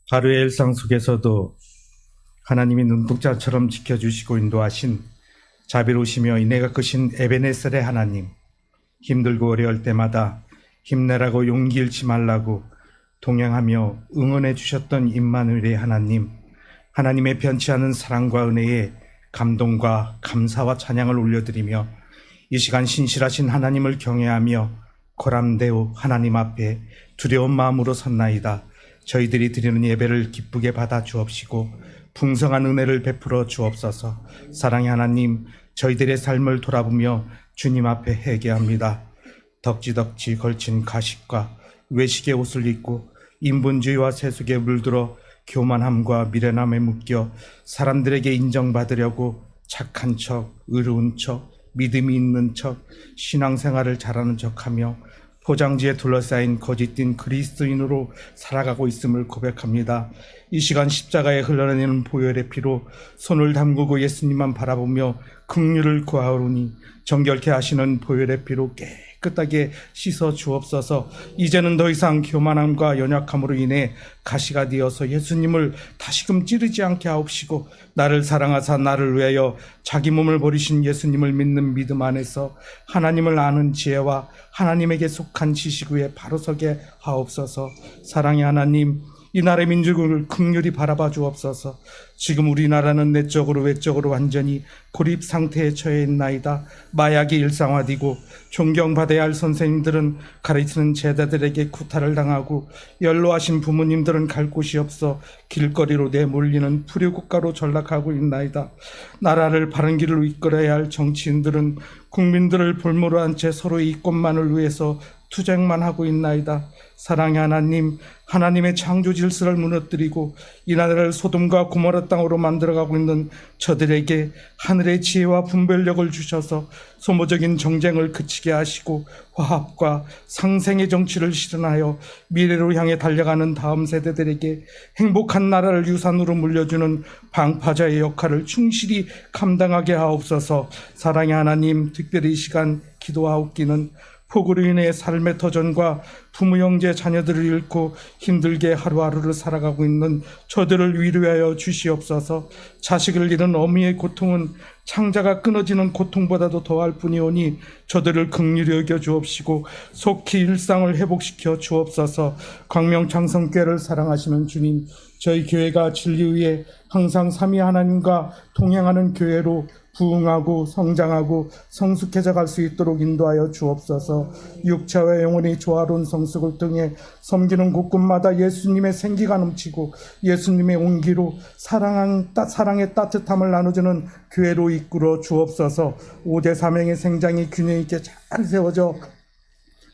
하루의 일상 속에서도 하나님이 눈동자처럼 지켜주시고 인도하신 자비로우시며 인애가 크신 에베네셀의 하나님, 힘들고 어려울 때마다 힘내라고 용기 잃지 말라고 동행하며 응원해 주셨던 임마누엘의 하나님, 하나님의 변치 않은 사랑과 은혜에 감동과 감사와 찬양을 올려드리며 이 시간 신실하신 하나님을 경외하며 고람되어 하나님 앞에 두려운 마음으로 섰나이다. 저희들이 드리는 예배를 기쁘게 받아 주옵시고 풍성한 은혜를 베풀어 주옵소서. 사랑의 하나님, 저희들의 삶을 돌아보며 주님 앞에 회개합니다. 덕지덕지 걸친 가식과 외식의 옷을 입고 인본주의와 세속에 물들어 교만함과 미련함에 묶여 사람들에게 인정받으려고 착한 척, 의로운 척, 믿음이 있는 척, 신앙생활을 잘하는 척하며 포장지에 둘러싸인 거짓된 그리스도인으로 살아가고 있음을 고백합니다. 이 시간 십자가에 흘러내리는 보혈의 피로 손을 담그고 예수님만 바라보며 긍휼을 구하오니 정결케 하시는 보혈의 피로 깨끗하게 씻어 주옵소서. 이제는 더 이상 교만함과 연약함으로 인해 가시가 되어서 예수님을 다시금 찌르지 않게 하옵시고, 나를 사랑하사 나를 위하여 자기 몸을 버리신 예수님을 믿는 믿음 안에서 하나님을 아는 지혜와 하나님에게 속한 지식 위에 바로 서게 하옵소서. 사랑의 하나님, 이 나라의 민족을 긍휼히 바라봐 주옵소서. 지금 우리나라는 내적으로 외적으로 완전히 고립 상태에 처해 있나이다. 마약이 일상화되고 존경받아야 할 선생님들은 가르치는 제자들에게 구타를 당하고 연로하신 부모님들은 갈 곳이 없어 길거리로 내몰리는 불효국가로 전락하고 있나이다. 나라를 바른 길로 이끌어야 할 정치인들은 국민들을 볼모로 한 채 서로의 이권만을 위해서 투쟁만 하고 있나이다. 사랑의 하나님, 하나님의 창조 질서를 무너뜨리고 이 나라를 소돔과 고모라 땅으로 만들어가고 있는 저들에게 하늘의 지혜와 분별력을 주셔서 소모적인 정쟁을 그치게 하시고 화합과 상생의 정치를 실현하여 미래로 향해 달려가는 다음 세대들에게 행복한 나라를 유산으로 물려주는 방파자의 역할을 충실히 감당하게 하옵소서. 사랑의 하나님, 특별히 이 시간 기도하옵기는 폭우로 인해 삶의 터전과 부모 형제 자녀들을 잃고 힘들게 하루하루를 살아가고 있는 저들을 위로하여 주시옵소서. 자식을 잃은 어미의 고통은 창자가 끊어지는 고통보다도 더할 뿐이오니 저들을 긍휼히 여겨 주옵시고 속히 일상을 회복시켜 주옵소서. 광명창성교회를 사랑하시는 주님, 저희 교회가 진리 위에 항상 삼위 하나님과 동행하는 교회로 부흥하고 성장하고 성숙해져 갈 수 있도록 인도하여 주옵소서. 육체와 영혼이 조화로운 성숙을 통해 섬기는 곳곳마다 예수님의 생기가 넘치고 예수님의 온기로 사랑의 따뜻함을 나눠주는 교회로 이끌어 주옵소서. 5대 사명의 생장이 균형 있게 잘 세워져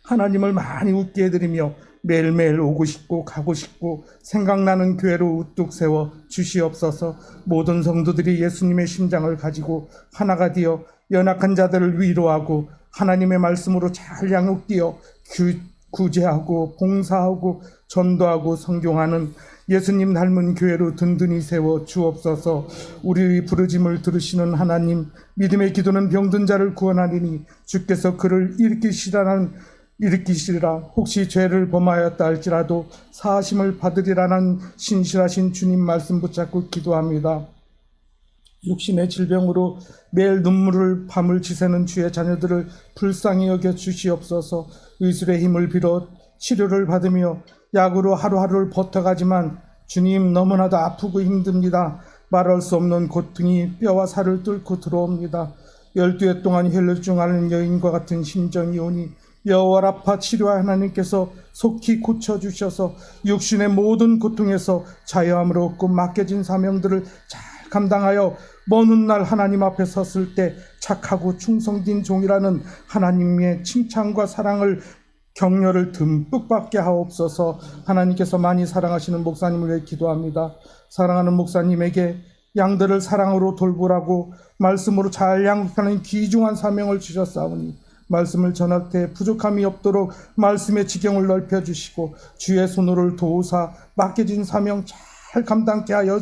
하나님을 많이 웃게 해드리며 매일매일 오고 싶고 가고 싶고 생각나는 교회로 우뚝 세워 주시옵소서. 모든 성도들이 예수님의 심장을 가지고 하나가 되어 연약한 자들을 위로하고 하나님의 말씀으로 잘 양육되어 구제하고 봉사하고 전도하고 성경하는 예수님 닮은 교회로 든든히 세워 주옵소서. 우리의 부르짐을 들으시는 하나님, 믿음의 기도는 병든 자를 구원하리니 주께서 그를 일으키시리라. 혹시 죄를 범하였다 할지라도 사하심을 받으리라는 신실하신 주님 말씀 붙잡고 기도합니다. 육신의 질병으로 매일 눈물을 밤을 지새는 주의 자녀들을 불쌍히 여겨 주시옵소서. 의술의 힘을 빌어 치료를 받으며 약으로 하루하루를 버텨가지만 주님, 너무나도 아프고 힘듭니다. 말할 수 없는 고통이 뼈와 살을 뚫고 들어옵니다. 12해 동안 혈류증하는 여인과 같은 심정이 오니 여호와 라파 치료와 하나님께서 속히 고쳐주셔서 육신의 모든 고통에서 자유함을 얻고 맡겨진 사명들을 잘 감당하여 먼 훗날 하나님 앞에 섰을 때 착하고 충성된 종이라는 하나님의 칭찬과 사랑을 격려를 듬뿍 받게 하옵소서. 하나님께서 많이 사랑하시는 목사님을 위해 기도합니다. 사랑하는 목사님에게 양들을 사랑으로 돌보라고 말씀으로 잘 양육하는 귀중한 사명을 주셨사오니 말씀을 전할 때 부족함이 없도록 말씀의 지경을 넓혀주시고 주의 손으로 도우사 맡겨진 사명 잘 감당케 하여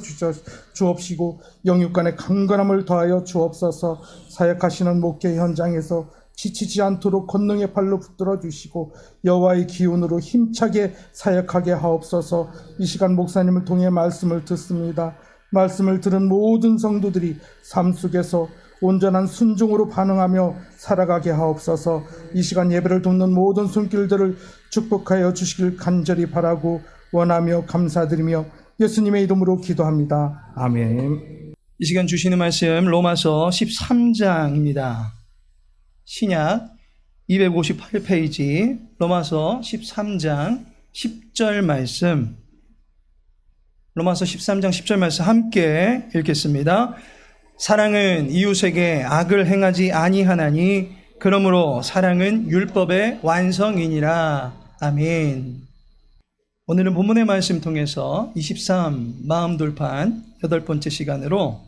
주옵시고 영육간의 강건함을 더하여 주옵소서. 사역하시는 목회 현장에서 지치지 않도록 권능의 팔로 붙들어 주시고 여호와의 기운으로 힘차게 사역하게 하옵소서. 이 시간 목사님을 통해 말씀을 듣습니다. 말씀을 들은 모든 성도들이 삶 속에서 온전한 순종으로 반응하며 살아가게 하옵소서. 이 시간 예배를 돕는 모든 손길들을 축복하여 주시길 간절히 바라고 원하며 감사드리며 예수님의 이름으로 기도합니다. 아멘. 이 시간 주시는 말씀 로마서 13장입니다. 신약 258페이지 로마서 13장 10절 말씀, 로마서 13장 10절 말씀 함께 읽겠습니다. 사랑은 이웃에게 악을 행하지 아니하나니 그러므로 사랑은 율법의 완성이니라. 아멘. 오늘은 본문의 말씀 통해서 23 마음 돌판 8번째 시간으로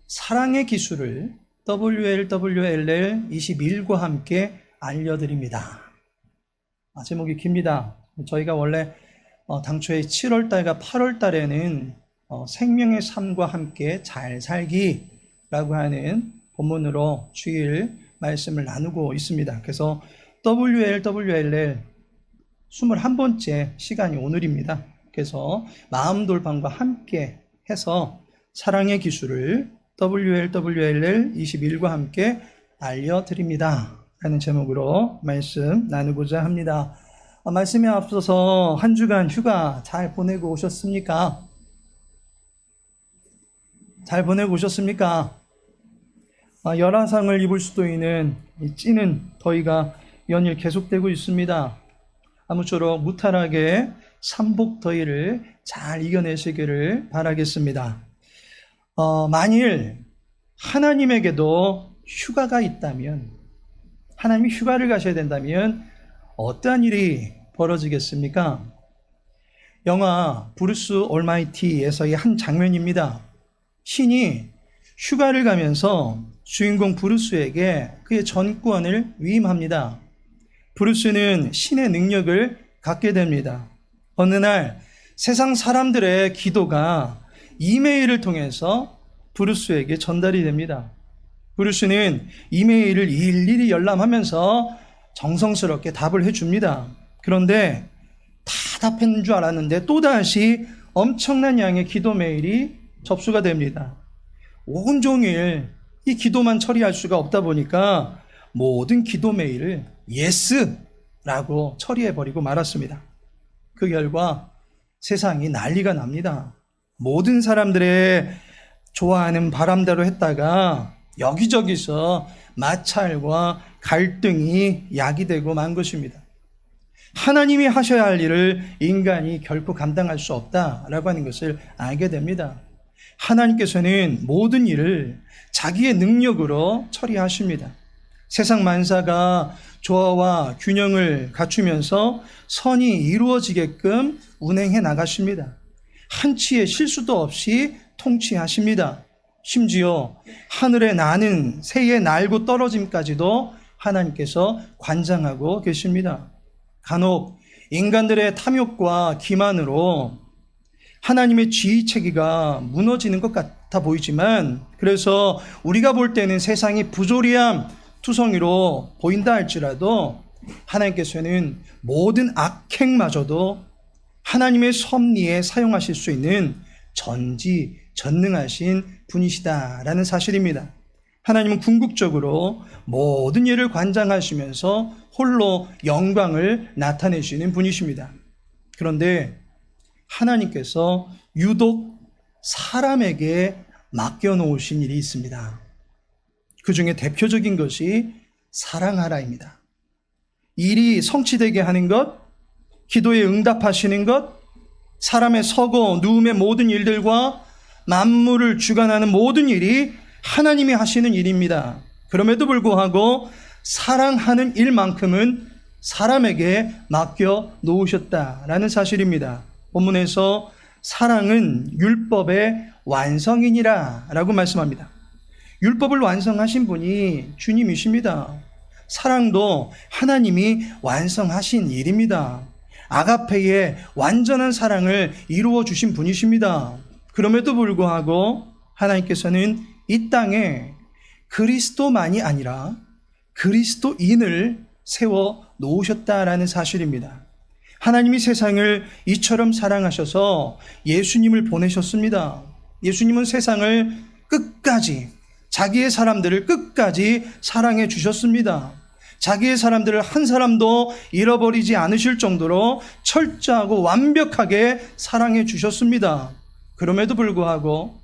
사랑의 기술을 WLWLL 21과 함께 알려드립니다. 제목이 깁니다. 저희가 원래 당초에 7월달과 8월달에는 생명의 삶과 함께 잘 살기라고 하는 본문으로 주일 말씀을 나누고 있습니다. 그래서 WLWLL 21번째 시간이 오늘입니다. 그래서 마음 돌판과 함께 해서 사랑의 기술을 WLWLL 21과 함께 알려드립니다. 라는 제목으로 말씀 나누고자 합니다. 말씀에 앞서서 한 주간 휴가 잘 보내고 오셨습니까? 잘 보내고 오셨습니까? 열화상을 입을 수도 있는 찌는 더위가 연일 계속되고 있습니다. 아무쪼록 무탈하게 삼복 더위를 잘 이겨내시기를 바라겠습니다. 만일 하나님에게도 휴가가 있다면, 하나님이 휴가를 가셔야 된다면 어떠한 일이 벌어지겠습니까? 영화 브루스 올마이티에서의 한 장면입니다. 신이 휴가를 가면서 주인공 브루스에게 그의 전권을 위임합니다. 브루스는 신의 능력을 갖게 됩니다. 어느 날 세상 사람들의 기도가 이메일을 통해서 브루스에게 전달이 됩니다. 브루스는 이메일을 일일이 열람하면서 정성스럽게 답을 해줍니다. 그런데 다 답한 줄 알았는데 또다시 엄청난 양의 기도 메일이 접수가 됩니다. 온종일 이 기도만 처리할 수가 없다 보니까 모든 기도 메일을 예스라고 처리해버리고 말았습니다. 그 결과 세상이 난리가 납니다. 모든 사람들의 좋아하는 바람대로 했다가 여기저기서 마찰과 갈등이 야기되고 만 것입니다. 하나님이 하셔야 할 일을 인간이 결코 감당할 수 없다라고 하는 것을 알게 됩니다. 하나님께서는 모든 일을 자기의 능력으로 처리하십니다. 세상 만사가 조화와 균형을 갖추면서 선이 이루어지게끔 운행해 나가십니다. 한치의 실수도 없이 통치하십니다. 심지어 하늘에 나는 새의 날고 떨어짐까지도 하나님께서 관장하고 계십니다. 간혹 인간들의 탐욕과 기만으로 하나님의 지휘체계가 무너지는 것 같아 보이지만, 그래서 우리가 볼 때는 세상이 부조리함 투성이로 보인다 할지라도 하나님께서는 모든 악행마저도 하나님의 섭리에 사용하실 수 있는 전지전능하신 분이시다라는 사실입니다. 하나님은 궁극적으로 모든 일을 관장하시면서 홀로 영광을 나타내시는 분이십니다. 그런데 하나님께서 유독 사람에게 맡겨놓으신 일이 있습니다. 그 중에 대표적인 것이 사랑하라입니다. 일이 성취되게 하는 것, 기도에 응답하시는 것, 사람의 서고 누움의 모든 일들과 만물을 주관하는 모든 일이 하나님이 하시는 일입니다. 그럼에도 불구하고 사랑하는 일만큼은 사람에게 맡겨 놓으셨다라는 사실입니다. 본문에서 사랑은 율법의 완성이니라 라고 말씀합니다. 율법을 완성하신 분이 주님이십니다. 사랑도 하나님이 완성하신 일입니다. 아가페의 완전한 사랑을 이루어 주신 분이십니다. 그럼에도 불구하고 하나님께서는 이 땅에 그리스도만이 아니라 그리스도인을 세워 놓으셨다라는 사실입니다. 하나님이 세상을 이처럼 사랑하셔서 예수님을 보내셨습니다. 예수님은 세상을 끝까지, 자기의 사람들을 끝까지 사랑해 주셨습니다. 자기의 사람들을 한 사람도 잃어버리지 않으실 정도로 철저하고 완벽하게 사랑해 주셨습니다. 그럼에도 불구하고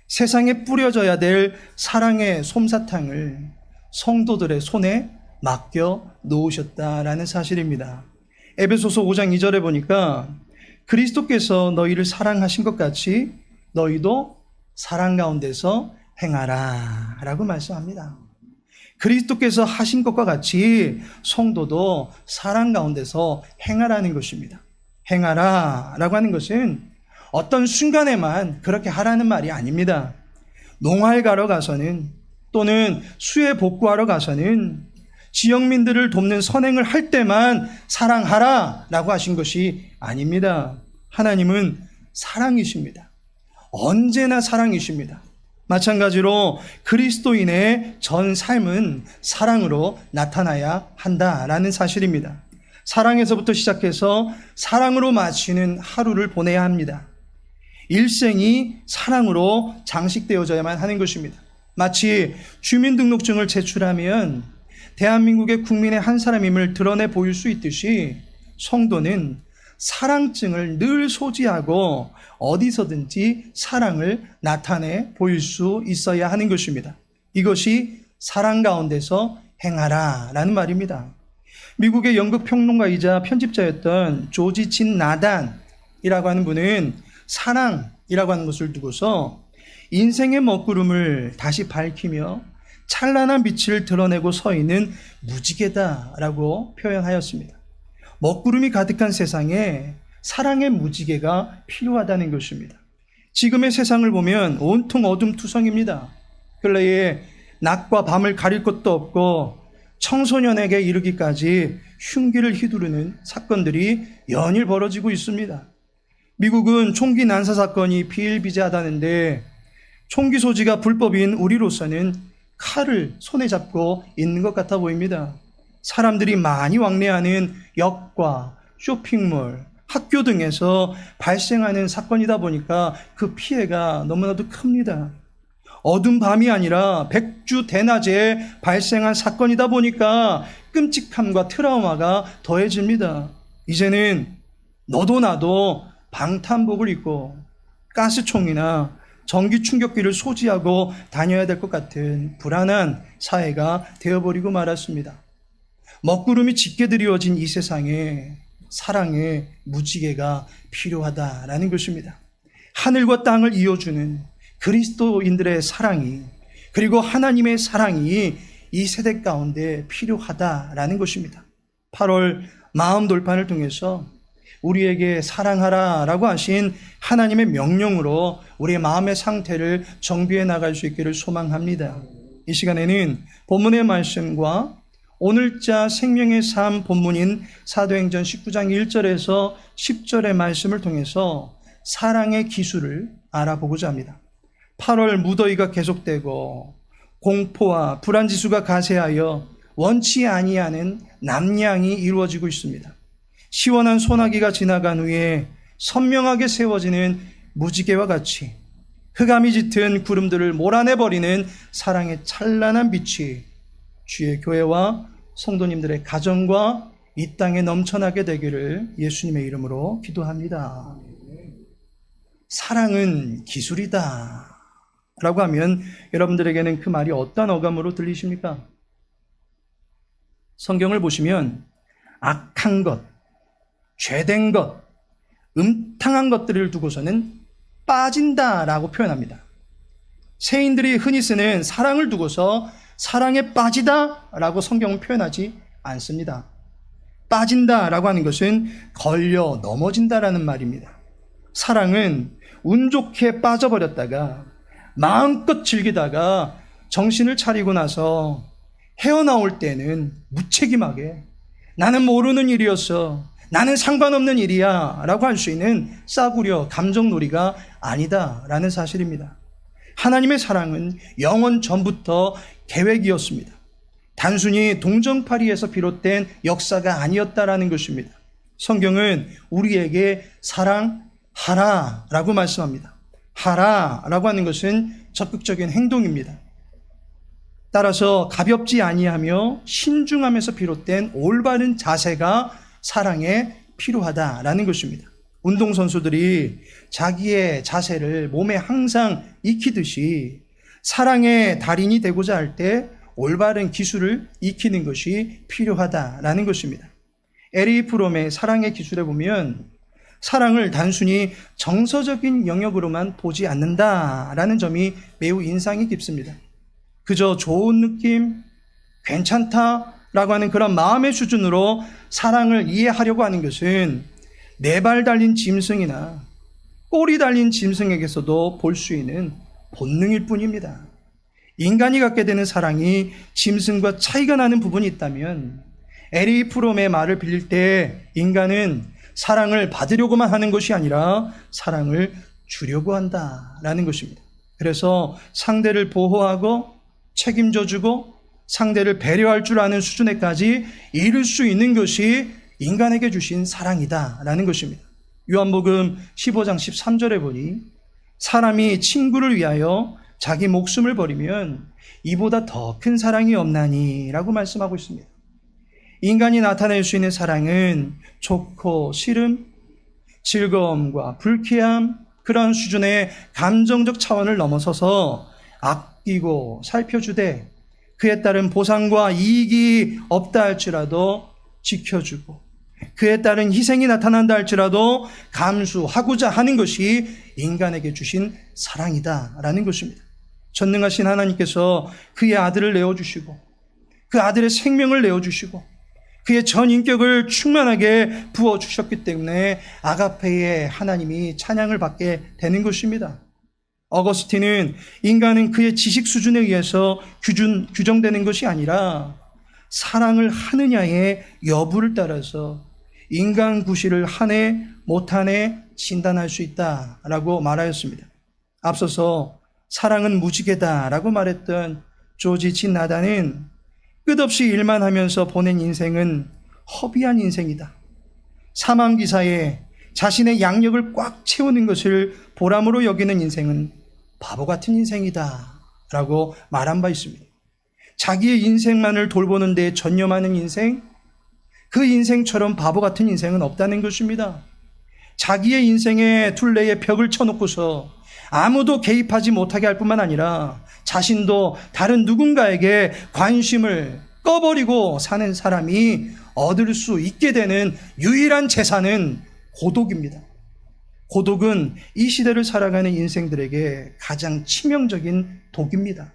세상에 뿌려져야 될 사랑의 솜사탕을 성도들의 손에 맡겨 놓으셨다라는 사실입니다. 에베소서 5장 2절에 보니까 그리스도께서 너희를 사랑하신 것 같이 너희도 사랑 가운데서 행하라 라고 말씀합니다. 그리스도께서 하신 것과 같이 성도도 사랑 가운데서 행하라는 것입니다. 행하라 라고 하는 것은 어떤 순간에만 그렇게 하라는 말이 아닙니다. 농활 가러 가서는, 또는 수해 복구하러 가서는, 지역민들을 돕는 선행을 할 때만 사랑하라 라고 하신 것이 아닙니다. 하나님은 사랑이십니다. 언제나 사랑이십니다. 마찬가지로 그리스도인의 전 삶은 사랑으로 나타나야 한다라는 사실입니다. 사랑에서부터 시작해서 사랑으로 마치는 하루를 보내야 합니다. 일생이 사랑으로 장식되어져야만 하는 것입니다. 마치 주민등록증을 제출하면 대한민국의 국민의 한 사람임을 드러내 보일 수 있듯이 성도는 사랑증을 늘 소지하고 어디서든지 사랑을 나타내 보일 수 있어야 하는 것입니다. 이것이 사랑 가운데서 행하라 라는 말입니다. 미국의 연극 평론가이자 편집자였던 조지 진 나단이라고 하는 분은 사랑이라고 하는 것을 두고서 인생의 먹구름을 다시 밝히며 찬란한 빛을 드러내고 서 있는 무지개다라고 표현하였습니다. 먹구름이 가득한 세상에 사랑의 무지개가 필요하다는 것입니다. 지금의 세상을 보면 온통 어둠투성입니다. 근래에 낮과 밤을 가릴 것도 없고 청소년에게 이르기까지 흉기를 휘두르는 사건들이 연일 벌어지고 있습니다. 미국은 총기 난사 사건이 비일비재하다는데 총기 소지가 불법인 우리로서는 칼을 손에 잡고 있는 것 같아 보입니다. 사람들이 많이 왕래하는 역과 쇼핑몰, 학교 등에서 발생하는 사건이다 보니까 그 피해가 너무나도 큽니다. 어두운 밤이 아니라 백주 대낮에 발생한 사건이다 보니까 끔찍함과 트라우마가 더해집니다. 이제는 너도 나도 방탄복을 입고 가스총이나 전기 충격기를 소지하고 다녀야 될 것 같은 불안한 사회가 되어버리고 말았습니다. 먹구름이 짙게 드리워진 이 세상에 사랑의 무지개가 필요하다라는 것입니다. 하늘과 땅을 이어주는 그리스도인들의 사랑이, 그리고 하나님의 사랑이 이 세대 가운데 필요하다라는 것입니다. 8월 마음 돌판을 통해서 우리에게 사랑하라 라고 하신 하나님의 명령으로 우리의 마음의 상태를 정비해 나갈 수 있기를 소망합니다. 이 시간에는 본문의 말씀과 오늘자 생명의 삶 본문인 사도행전 19장 1절에서 10절의 말씀을 통해서 사랑의 기술을 알아보고자 합니다. 8월 무더위가 계속되고 공포와 불안지수가 가세하여 원치 아니하는 남양이 이루어지고 있습니다. 시원한 소나기가 지나간 후에 선명하게 세워지는 무지개와 같이 흑암이 짙은 구름들을 몰아내버리는 사랑의 찬란한 빛이 주의 교회와 성도님들의 가정과 이 땅에 넘쳐나게 되기를 예수님의 이름으로 기도합니다. 사랑은 기술이다 라고 하면 여러분들에게는 그 말이 어떤 어감으로 들리십니까? 성경을 보시면 악한 것, 죄된 것, 음탕한 것들을 두고서는 빠진다라고 표현합니다. 세인들이 흔히 쓰는 사랑을 두고서 사랑에 빠지다라고 성경은 표현하지 않습니다. 빠진다라고 하는 것은 걸려 넘어진다라는 말입니다. 사랑은 운 좋게 빠져버렸다가 마음껏 즐기다가 정신을 차리고 나서 헤어나올 때는 무책임하게 나는 모르는 일이었어, 나는 상관없는 일이야 라고 할 수 있는 싸구려 감정놀이가 아니다라는 사실입니다. 하나님의 사랑은 영원 전부터 계획이었습니다. 단순히 동정파리에서 비롯된 역사가 아니었다라는 것입니다. 성경은 우리에게 사랑하라라고 말씀합니다. 하라라고 하는 것은 적극적인 행동입니다. 따라서 가볍지 아니하며 신중함에서 비롯된 올바른 자세가 사랑에 필요하다라는 것입니다. 운동선수들이 자기의 자세를 몸에 항상 익히듯이 사랑의 달인이 되고자 할 때 올바른 기술을 익히는 것이 필요하다라는 것입니다. 에리 프롬의 사랑의 기술에 보면 사랑을 단순히 정서적인 영역으로만 보지 않는다라는 점이 매우 인상이 깊습니다. 그저 좋은 느낌, 괜찮다라고 하는 그런 마음의 수준으로 사랑을 이해하려고 하는 것은 네 발 달린 짐승이나 꼬리 달린 짐승에게서도 볼 수 있는 본능일 뿐입니다. 인간이 갖게 되는 사랑이 짐승과 차이가 나는 부분이 있다면 에리 프롬의 말을 빌릴 때 인간은 사랑을 받으려고만 하는 것이 아니라 사랑을 주려고 한다라는 것입니다. 그래서 상대를 보호하고 책임져주고 상대를 배려할 줄 아는 수준에까지 이룰 수 있는 것이 인간에게 주신 사랑이다라는 것입니다. 요한복음 15장 13절에 보니 사람이 친구를 위하여 자기 목숨을 버리면 이보다 더 큰 사랑이 없나니 라고 말씀하고 있습니다. 인간이 나타낼 수 있는 사랑은 좋고 싫음, 즐거움과 불쾌함, 그런 수준의 감정적 차원을 넘어서서 아끼고 살펴주되 그에 따른 보상과 이익이 없다 할지라도 지켜주고 그에 따른 희생이 나타난다 할지라도 감수하고자 하는 것이 인간에게 주신 사랑이다라는 것입니다. 전능하신 하나님께서 그의 아들을 내어주시고 그 아들의 생명을 내어주시고 그의 전 인격을 충만하게 부어주셨기 때문에 아가페의 하나님이 찬양을 받게 되는 것입니다. 어거스틴은 인간은 그의 지식 수준에 의해서 규정되는 것이 아니라 사랑을 하느냐의 여부를 따라서 인간 구실을 하네 못하네 진단할 수 있다라고 말하였습니다. 앞서서 사랑은 무지개다라고 말했던 조지 진 나단은 끝없이 일만 하면서 보낸 인생은 허비한 인생이다. 사망기사에 자신의 양력을 꽉 채우는 것을 보람으로 여기는 인생은 바보 같은 인생이다 라고 말한 바 있습니다. 자기의 인생만을 돌보는 데 전념하는 인생, 그 인생처럼 바보 같은 인생은 없다는 것입니다. 자기의 인생의 둘레에 벽을 쳐놓고서 아무도 개입하지 못하게 할 뿐만 아니라 자신도 다른 누군가에게 관심을 꺼버리고 사는 사람이 얻을 수 있게 되는 유일한 재산은 고독입니다. 고독은 이 시대를 살아가는 인생들에게 가장 치명적인 독입니다.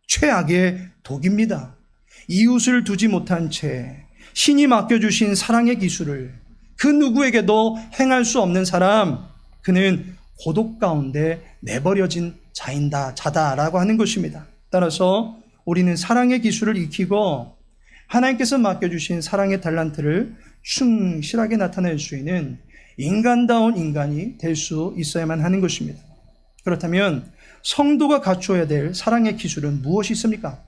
최악의 독입니다. 이웃을 두지 못한 채 신이 맡겨주신 사랑의 기술을 그 누구에게도 행할 수 없는 사람, 그는 고독 가운데 내버려진 자다라고 하는 것입니다. 따라서 우리는 사랑의 기술을 익히고 하나님께서 맡겨주신 사랑의 달란트를 충실하게 나타낼 수 있는 인간다운 인간이 될 수 있어야만 하는 것입니다. 그렇다면 성도가 갖추어야 될 사랑의 기술은 무엇이 있습니까?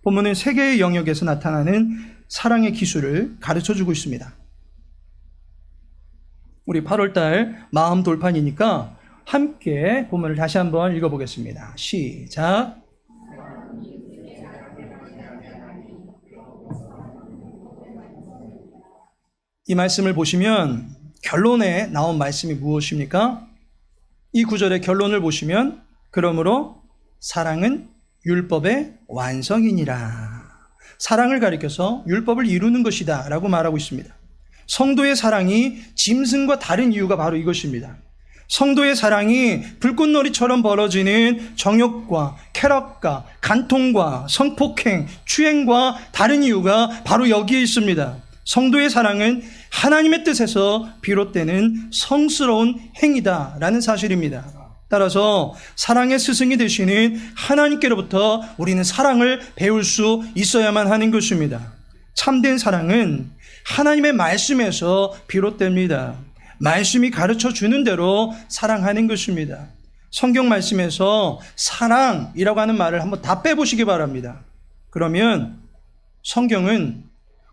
본문은 세 개의 영역에서 나타나는 사랑의 기술을 가르쳐주고 있습니다. 우리 8월달 마음 돌판이니까 함께 본문을 다시 한번 읽어보겠습니다. 시작. 이 말씀을 보시면 결론에 나온 말씀이 무엇입니까? 이 구절의 결론을 보시면 그러므로 사랑은 율법의 완성이니라. 사랑을 가리켜서 율법을 이루는 것이다 라고 말하고 있습니다. 성도의 사랑이 짐승과 다른 이유가 바로 이것입니다. 성도의 사랑이 불꽃놀이처럼 벌어지는 정욕과 쾌락과 간통과 성폭행, 추행과 다른 이유가 바로 여기에 있습니다. 성도의 사랑은 하나님의 뜻에서 비롯되는 성스러운 행위다라는 사실입니다. 따라서 사랑의 스승이 되시는 하나님께로부터 우리는 사랑을 배울 수 있어야만 하는 것입니다. 참된 사랑은 하나님의 말씀에서 비롯됩니다. 말씀이 가르쳐 주는 대로 사랑하는 것입니다. 성경 말씀에서 사랑이라고 하는 말을 한번 다 빼보시기 바랍니다. 그러면 성경은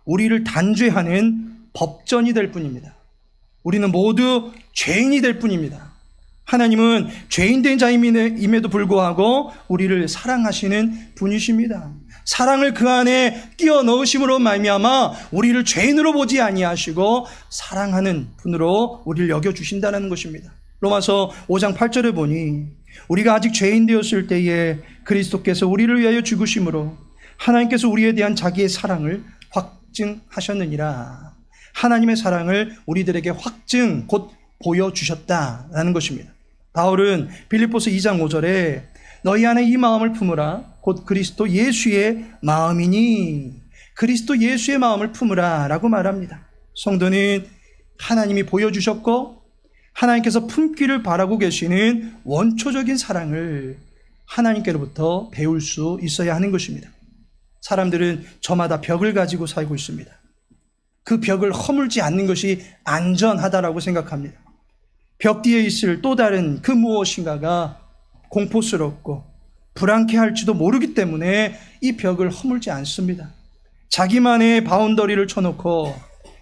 우리를 단죄하는 법전이 될 뿐입니다. 우리는 모두 죄인이 될 뿐입니다. 하나님은 죄인된 자임에도 불구하고 우리를 사랑하시는 분이십니다. 사랑을 그 안에 끼워 넣으심으로 말미암아 우리를 죄인으로 보지 아니하시고 사랑하는 분으로 우리를 여겨주신다는 것입니다. 로마서 5장 8절에 보니 우리가 아직 죄인 되었을 때에 그리스도께서 우리를 위하여 죽으심으로 하나님께서 우리에 대한 자기의 사랑을 확증하셨느니라. 하나님의 사랑을 우리들에게 확증 곧 보여주셨다라는 것입니다. 바울은 빌립보서 2장 5절에 너희 안에 이 마음을 품으라 곧 그리스도 예수의 마음이니 그리스도 예수의 마음을 품으라 라고 말합니다. 성도는 하나님이 보여주셨고 하나님께서 품기를 바라고 계시는 원초적인 사랑을 하나님께로부터 배울 수 있어야 하는 것입니다. 사람들은 저마다 벽을 가지고 살고 있습니다. 그 벽을 허물지 않는 것이 안전하다라고 생각합니다. 벽 뒤에 있을 또 다른 그 무엇인가가 공포스럽고 불안케할지도 모르기 때문에 이 벽을 허물지 않습니다. 자기만의 바운더리를 쳐놓고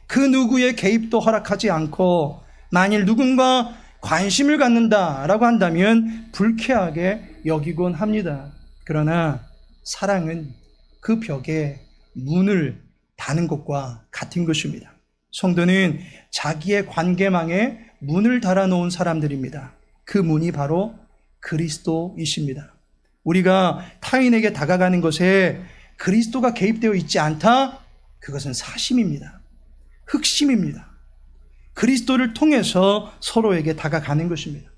그 누구의 개입도 허락하지 않고 만일 누군가 관심을 갖는다라고 한다면 불쾌하게 여기곤 합니다. 그러나 사랑은 그 벽에 문을 다는 것과 같은 것입니다. 성도는 자기의 관계망에 문을 달아놓은 사람들입니다. 그 문이 바로 그리스도이십니다. 우리가 타인에게 다가가는 것에 그리스도가 개입되어 있지 않다? 그것은 사심입니다. 흑심입니다. 그리스도를 통해서 서로에게 다가가는 것입니다.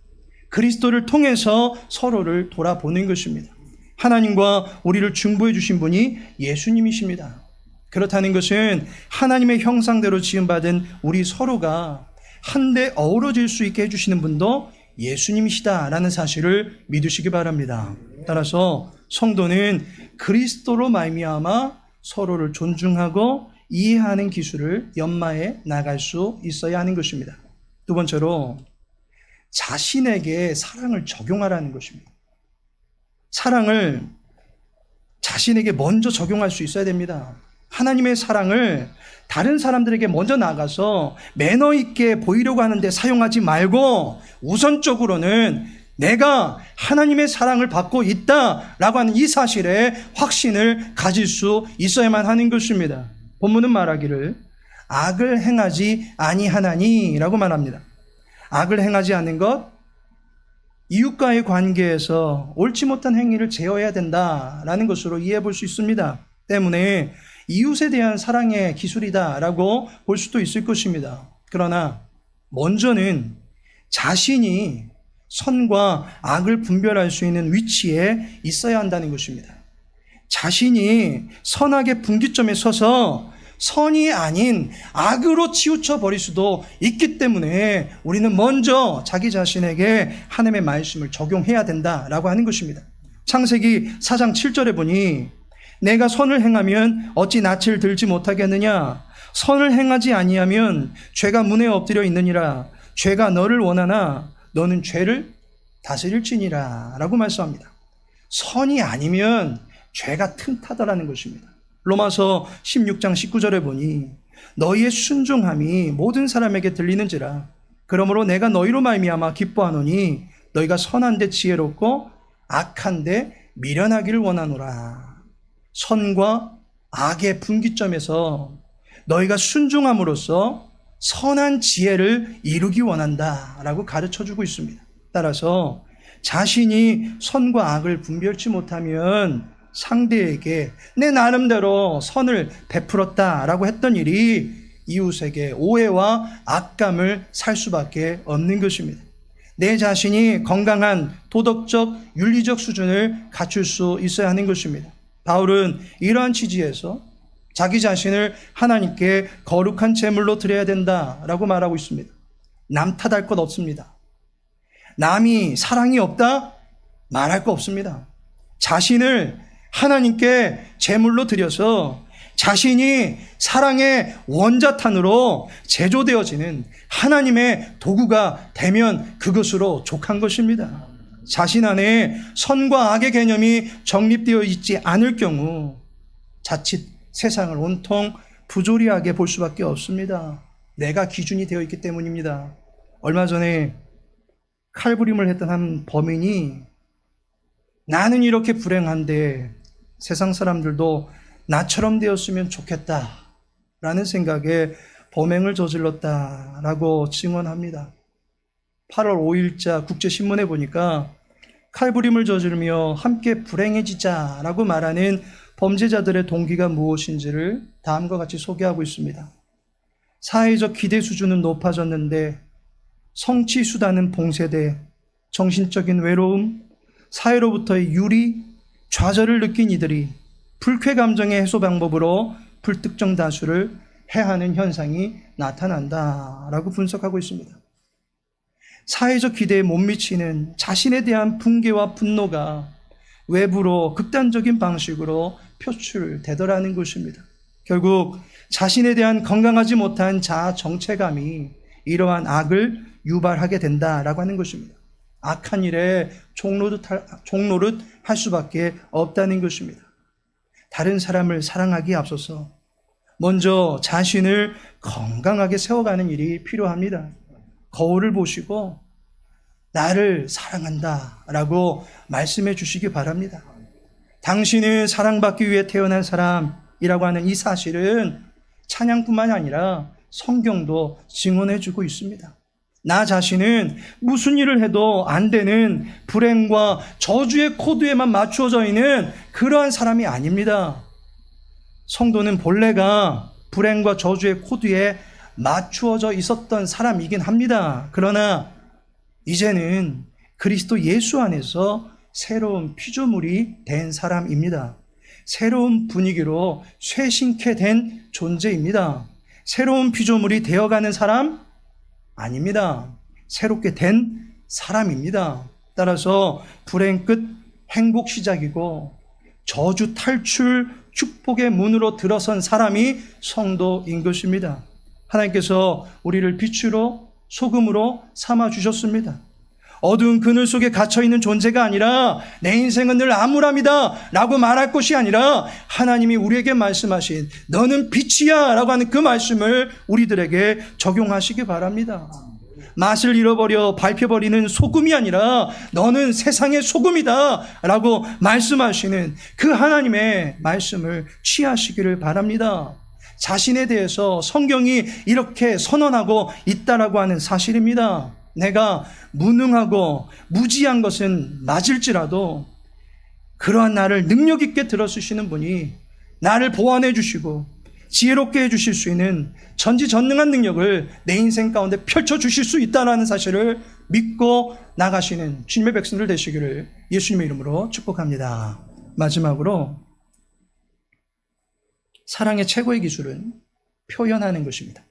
그리스도를 통해서 서로를 돌아보는 것입니다. 하나님과 우리를 중보해 주신 분이 예수님이십니다. 그렇다는 것은 하나님의 형상대로 지음받은 우리 서로가 한데 어우러질 수 있게 해주시는 분도 예수님이시다라는 사실을 믿으시기 바랍니다. 따라서 성도는 그리스도로 말미암아 서로를 존중하고 이해하는 기술을 연마해 나갈 수 있어야 하는 것입니다. 두 번째로 자신에게 사랑을 적용하라는 것입니다. 사랑을 자신에게 먼저 적용할 수 있어야 됩니다. 하나님의 사랑을 다른 사람들에게 먼저 나가서 매너 있게 보이려고 하는데 사용하지 말고 우선적으로는 내가 하나님의 사랑을 받고 있다라고 하는 이 사실에 확신을 가질 수 있어야만 하는 것입니다. 본문은 말하기를 악을 행하지 아니하나니라고 말합니다. 악을 행하지 않는 것, 이웃과의 관계에서 옳지 못한 행위를 제어해야 된다라는 것으로 이해해 볼 수 있습니다. 때문에 이웃에 대한 사랑의 기술이다라고 볼 수도 있을 것입니다. 그러나 먼저는 자신이 선과 악을 분별할 수 있는 위치에 있어야 한다는 것입니다. 자신이 선악의 분기점에 서서 선이 아닌 악으로 치우쳐 버릴 수도 있기 때문에 우리는 먼저 자기 자신에게 하나님의 말씀을 적용해야 된다라고 하는 것입니다. 창세기 4장 7절에 보니 내가 선을 행하면 어찌 낯을 들지 못하겠느냐? 선을 행하지 아니하면 죄가 문에 엎드려 있느니라. 죄가 너를 원하나 너는 죄를 다스릴지니라 라고 말씀합니다. 선이 아니면 죄가 틈타더라는 것입니다. 로마서 16장 19절에 보니 너희의 순종함이 모든 사람에게 들리는지라. 그러므로 내가 너희로 말미암아 기뻐하노니 너희가 선한데 지혜롭고 악한데 미련하기를 원하노라. 선과 악의 분기점에서 너희가 순종함으로써 선한 지혜를 이루기 원한다라고 가르쳐주고 있습니다. 따라서 자신이 선과 악을 분별치 못하면 상대에게 내 나름대로 선을 베풀었다라고 했던 일이 이웃에게 오해와 악감을 살 수밖에 없는 것입니다. 내 자신이 건강한 도덕적, 윤리적 수준을 갖출 수 있어야 하는 것입니다. 바울은 이러한 취지에서 자기 자신을 하나님께 거룩한 제물로 드려야 된다라고 말하고 있습니다. 남 탓할 것 없습니다. 남이 사랑이 없다? 말할 거 없습니다. 자신을 하나님께 제물로 드려서 자신이 사랑의 원자탄으로 제조되어지는 하나님의 도구가 되면 그것으로 족한 것입니다. 자신 안에 선과 악의 개념이 정립되어 있지 않을 경우 자칫 세상을 온통 부조리하게 볼 수밖에 없습니다. 내가 기준이 되어 있기 때문입니다. 얼마 전에 칼부림을 했던 한 범인이 나는 이렇게 불행한데 세상 사람들도 나처럼 되었으면 좋겠다라는 생각에 범행을 저질렀다라고 증언합니다. 8월 5일자 국제신문에 보니까 칼부림을 저지르며 함께 불행해지자라고 말하는 범죄자들의 동기가 무엇인지를 다음과 같이 소개하고 있습니다. 사회적 기대 수준은 높아졌는데 성취 수단은 봉쇄돼 정신적인 외로움, 사회로부터의 유리, 좌절을 느낀 이들이 불쾌 감정의 해소 방법으로 불특정 다수를 해하는 현상이 나타난다라고 분석하고 있습니다. 사회적 기대에 못 미치는 자신에 대한 붕괴와 분노가 외부로 극단적인 방식으로 표출되더라는 것입니다. 결국 자신에 대한 건강하지 못한 자아 정체감이 이러한 악을 유발하게 된다라고 하는 것입니다. 악한 일에 종노릇 할 수밖에 없다는 것입니다. 다른 사람을 사랑하기에 앞서서 먼저 자신을 건강하게 세워가는 일이 필요합니다. 거울을 보시고 나를 사랑한다 라고 말씀해 주시기 바랍니다. 당신은 사랑받기 위해 태어난 사람이라고 하는 이 사실은 찬양뿐만 아니라 성경도 증언해 주고 있습니다. 나 자신은 무슨 일을 해도 안 되는 불행과 저주의 코드에만 맞추어져 있는 그러한 사람이 아닙니다. 성도는 본래가 불행과 저주의 코드에 맞추어져 있었던 사람이긴 합니다. 그러나 이제는 그리스도 예수 안에서 새로운 피조물이 된 사람입니다. 새로운 분위기로 쇄신케 된 존재입니다. 새로운 피조물이 되어가는 사람 아닙니다. 새롭게 된 사람입니다. 따라서 불행 끝 행복 시작이고 저주 탈출 축복의 문으로 들어선 사람이 성도인 것입니다. 하나님께서 우리를 빛으로 소금으로 삼아 주셨습니다. 어두운 그늘 속에 갇혀있는 존재가 아니라 내 인생은 늘 암울합니다 라고 말할 것이 아니라 하나님이 우리에게 말씀하신 너는 빛이야 라고 하는 그 말씀을 우리들에게 적용하시기 바랍니다. 맛을 잃어버려 밟혀버리는 소금이 아니라 너는 세상의 소금이다 라고 말씀하시는 그 하나님의 말씀을 취하시기를 바랍니다. 자신에 대해서 성경이 이렇게 선언하고 있다라고 하는 사실입니다. 내가 무능하고 무지한 것은 맞을지라도 그러한 나를 능력 있게 들어주시는 분이 나를 보완해 주시고 지혜롭게 해주실 수 있는 전지전능한 능력을 내 인생 가운데 펼쳐주실 수 있다는 사실을 믿고 나가시는 주님의 백성들 되시기를 예수님의 이름으로 축복합니다. 마지막으로 사랑의 최고의 기술은 표현하는 것입니다.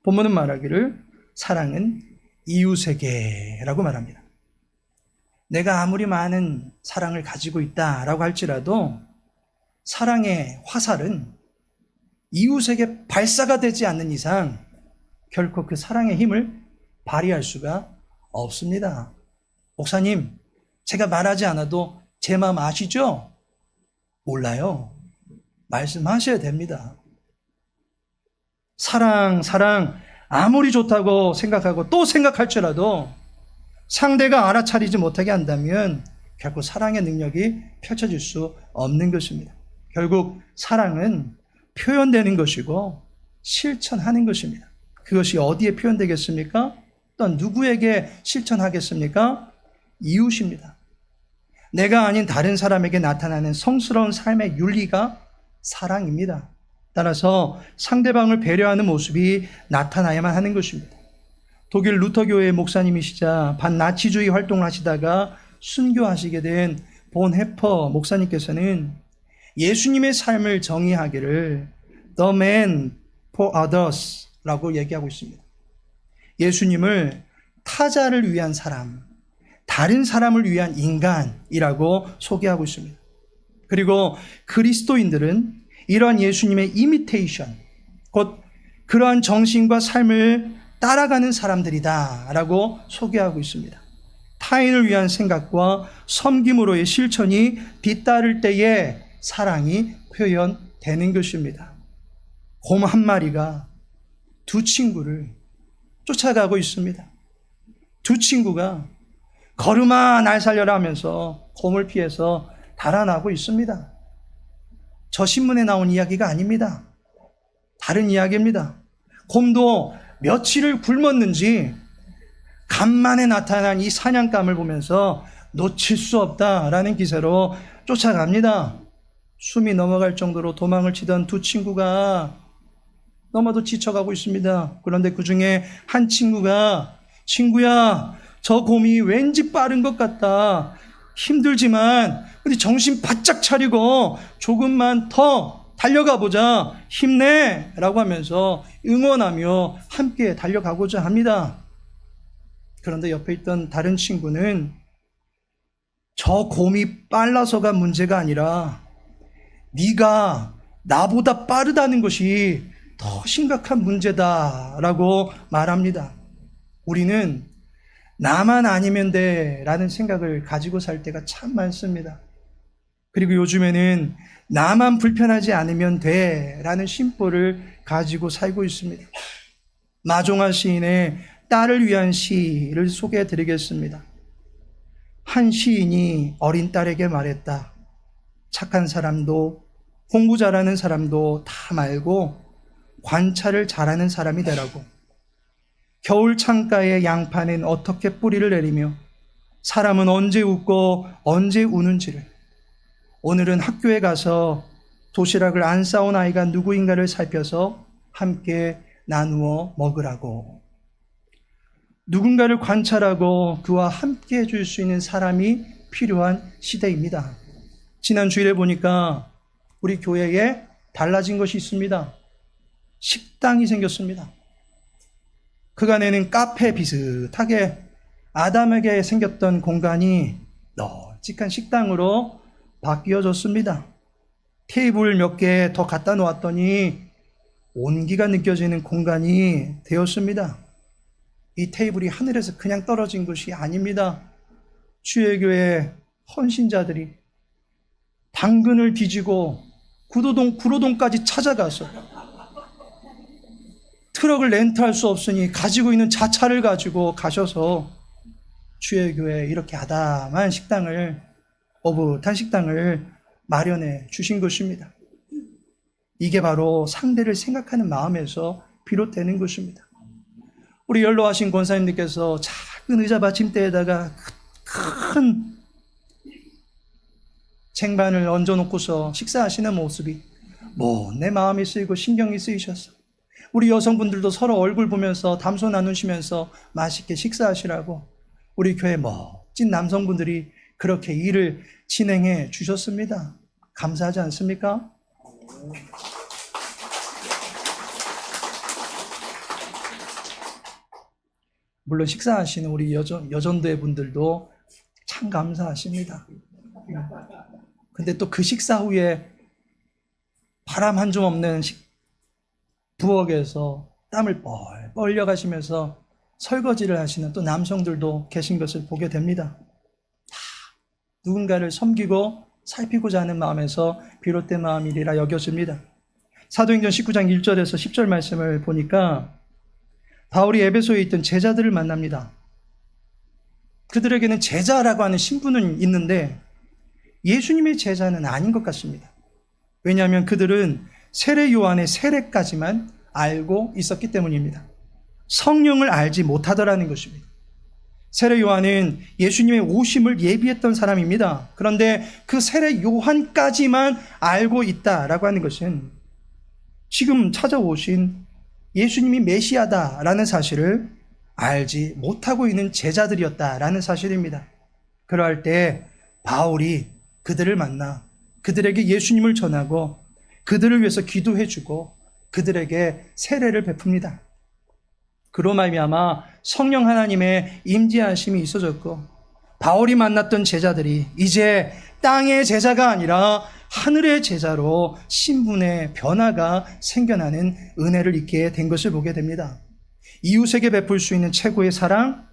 본문은 말하기를 사랑은 이웃에게라고 말합니다. 내가 아무리 많은 사랑을 가지고 있다라고 할지라도 사랑의 화살은 이웃에게 발사가 되지 않는 이상 결코 그 사랑의 힘을 발휘할 수가 없습니다. 목사님, 제가 말하지 않아도 제 마음 아시죠? 몰라요. 말씀하셔야 됩니다. 사랑 아무리 좋다고 생각하고 또 생각할지라도 상대가 알아차리지 못하게 한다면 결코 사랑의 능력이 펼쳐질 수 없는 것입니다. 결국 사랑은 표현되는 것이고 실천하는 것입니다. 그것이 어디에 표현되겠습니까? 또 누구에게 실천하겠습니까? 이웃입니다. 내가 아닌 다른 사람에게 나타나는 성스러운 삶의 윤리가 사랑입니다. 따라서 상대방을 배려하는 모습이 나타나야만 하는 것입니다. 독일 루터교회 목사님이시자 반나치주의 활동을 하시다가 순교하시게 된 본 해퍼 목사님께서는 예수님의 삶을 정의하기를 The man for others 라고 얘기하고 있습니다. 예수님을 타자를 위한 사람, 다른 사람을 위한 인간이라고 소개하고 있습니다. 그리고 그리스도인들은 이러한 예수님의 이미테이션, 곧 그러한 정신과 삶을 따라가는 사람들이다 라고 소개하고 있습니다. 타인을 위한 생각과 섬김으로의 실천이 뒤따를 때에 사랑이 되는 것입니다. 곰 한 마리가 두 친구를 쫓아가고 있습니다. 두 친구가 걸음아 날 살려라 하면서 곰을 피해서 달아나고 있습니다. 저 신문에 나온 이야기가 아닙니다. 다른 이야기입니다. 곰도 며칠을 굶었는지 간만에 나타난 이 사냥감을 보면서 놓칠 수 없다라는 기세로 쫓아갑니다. 숨이 넘어갈 정도로 도망을 치던 두 친구가 너무도 지쳐가고 있습니다. 그런데 그 중에 한 친구가 친구야, 저 곰이 왠지 빠른 것 같다. 힘들지만 우리 정신 바짝 차리고 조금만 더 달려가 보자. 힘내! 라고 하면서 응원하며 함께 달려가고자 합니다. 그런데 옆에 있던 다른 친구는 저 곰이 빨라서가 문제가 아니라 네가 나보다 빠르다는 것이 더 심각한 문제다라고 말합니다. 우리는 나만 아니면 돼라는 생각을 가지고 살 때가 참 많습니다. 그리고 요즘에는 나만 불편하지 않으면 돼라는 심보를 가지고 살고 있습니다. 마종아 시인의 딸을 위한 시를 소개해 드리겠습니다. 한 시인이 어린 딸에게 말했다. 착한 사람도 공부 잘하는 사람도 다 말고 관찰을 잘하는 사람이 되라고. 겨울 창가의 양파는 어떻게 뿌리를 내리며 사람은 언제 웃고 언제 우는지를, 오늘은 학교에 가서 도시락을 안 싸온 아이가 누구인가를 살펴서 함께 나누어 먹으라고. 누군가를 관찰하고 그와 함께 해줄 수 있는 사람이 필요한 시대입니다. 지난 주일에 보니까 우리 교회에 달라진 것이 있습니다. 식당이 생겼습니다. 그간에는 카페 비슷하게 아담하게 생겼던 공간이 널찍한 식당으로 바뀌어졌습니다. 테이블 몇 개 더 갖다 놓았더니 온기가 느껴지는 공간이 되었습니다. 이 테이블이 하늘에서 그냥 떨어진 것이 아닙니다. 주의교회 헌신자들이 당근을 뒤지고 구로동까지 찾아가서 트럭을 렌트할 수 없으니 가지고 있는 자차를 가지고 가셔서 주의교회에 이렇게 아담한 식당을, 오붓한 식당을 마련해 주신 것입니다. 이게 바로 상대를 생각하는 마음에서 비롯되는 것입니다. 우리 연로하신 권사님들께서 작은 의자 받침대에다가 큰 쟁반을 얹어놓고서 식사하시는 모습이 내 마음이 쓰이고 신경이 쓰이셔서 우리 여성분들도 서로 얼굴 보면서 담소 나누시면서 맛있게 식사하시라고 우리 교회 멋진 남성분들이 그렇게 일을 진행해 주셨습니다. 감사하지 않습니까? 물론 식사하시는 우리 여전도의 분들도 참 감사하십니다. 근데 또 그 식사 후에 바람 한 줌 없는 부엌에서 땀을 뻘뻘 흘려가시면서 설거지를 하시는 또 남성들도 계신 것을 보게 됩니다. 다 누군가를 섬기고 살피고자 하는 마음에서 비롯된 마음이리라 여겨집니다. 사도행전 19장 1절에서 10절 말씀을 보니까 바울이 에베소에 있던 제자들을 만납니다. 그들에게는 제자라고 하는 신분은 있는데 예수님의 제자는 아닌 것 같습니다. 왜냐하면 그들은 세례 요한의 세례까지만 알고 있었기 때문입니다. 성령을 알지 못하더라는 것입니다. 세례 요한은 예수님의 오심을 예비했던 사람입니다. 그런데 그 세례 요한까지만 알고 있다라고 하는 것은 지금 찾아오신 예수님이 메시아다라는 사실을 알지 못하고 있는 제자들이었다라는 사실입니다. 그럴 때 바울이 그들을 만나 그들에게 예수님을 전하고 그들을 위해서 기도해주고 그들에게 세례를 베풉니다. 그로 말미암아 성령 하나님의 임재하심이 있어졌고 바울이 만났던 제자들이 이제 땅의 제자가 아니라 하늘의 제자로 신분의 변화가 생겨나는 은혜를 입게 된 것을 보게 됩니다. 이웃에게 베풀 수 있는 최고의 사랑,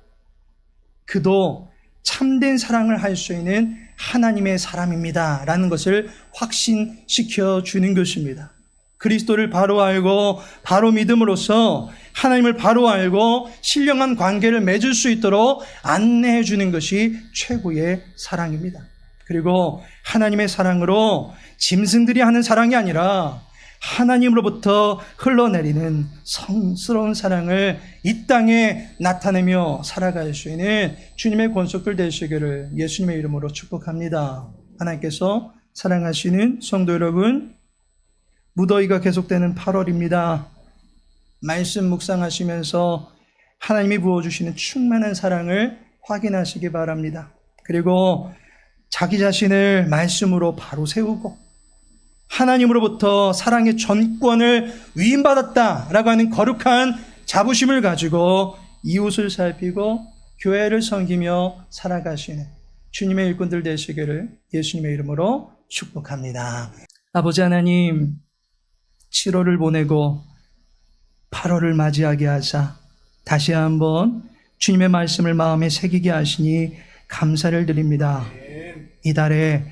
그도 참된 사랑을 할 수 있는 하나님의 사람입니다 라는 것을 확신시켜 주는 것입니다. 그리스도를 바로 알고 바로 믿음으로써 하나님을 바로 알고 신령한 관계를 맺을 수 있도록 안내해 주는 것이 최고의 사랑입니다. 그리고 하나님의 사랑으로 짐승들이 하는 사랑이 아니라 하나님으로부터 흘러내리는 성스러운 사랑을 이 땅에 나타내며 살아갈 수 있는 주님의 권속들 되시기를 예수님의 이름으로 축복합니다. 하나님께서 사랑하시는 성도 여러분, 무더위가 계속되는 8월입니다. 말씀 묵상하시면서 하나님이 부어주시는 충만한 사랑을 확인하시기 바랍니다. 그리고 자기 자신을 말씀으로 바로 세우고 하나님으로부터 사랑의 전권을 위임받았다라고 하는 거룩한 자부심을 가지고 이웃을 살피고 교회를 섬기며 살아가시는 주님의 일꾼들 되시기를 예수님의 이름으로 축복합니다. 아버지 하나님, 7월을 보내고 8월을 맞이하게 하사 다시 한번 주님의 말씀을 마음에 새기게 하시니 감사를 드립니다. 이 달에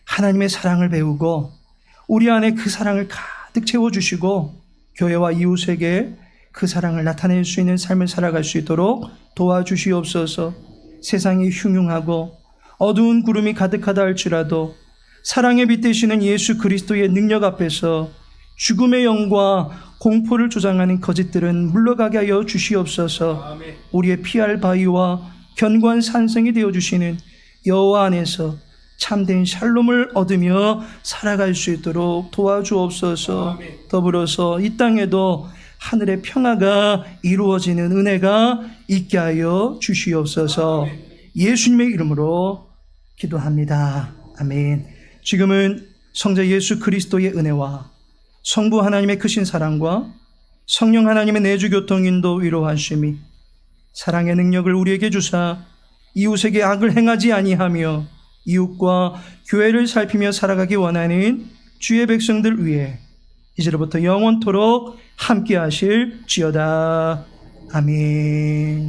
하나님의 사랑을 배우고 우리 안에 그 사랑을 가득 채워주시고 교회와 이웃에게 그 사랑을 나타낼 수 있는 삶을 살아갈 수 있도록 도와주시옵소서. 세상이 흉흉하고 어두운 구름이 가득하다 할지라도 사랑의 빛 되시는 예수 그리스도의 능력 앞에서 죽음의 영과 공포를 조장하는 거짓들은 물러가게 하여 주시옵소서. 우리의 피할 바위와 견고한 산성이 되어주시는 여호와 안에서 참된 샬롬을 얻으며 살아갈 수 있도록 도와주옵소서. 더불어서 이 땅에도 하늘의 평화가 이루어지는 은혜가 있게 하여 주시옵소서. 예수님의 이름으로 기도합니다. 아멘. 지금은 성자 예수 그리스도의 은혜와 성부 하나님의 크신 사랑과 성령 하나님의 내주 교통 인도 위로하심이 사랑의 능력을 우리에게 주사 이웃에게 악을 행하지 아니하며 이웃과 교회를 살피며 살아가기 원하는 주의 백성들 위해 이제로부터 영원토록 함께 하실지어다. 아멘.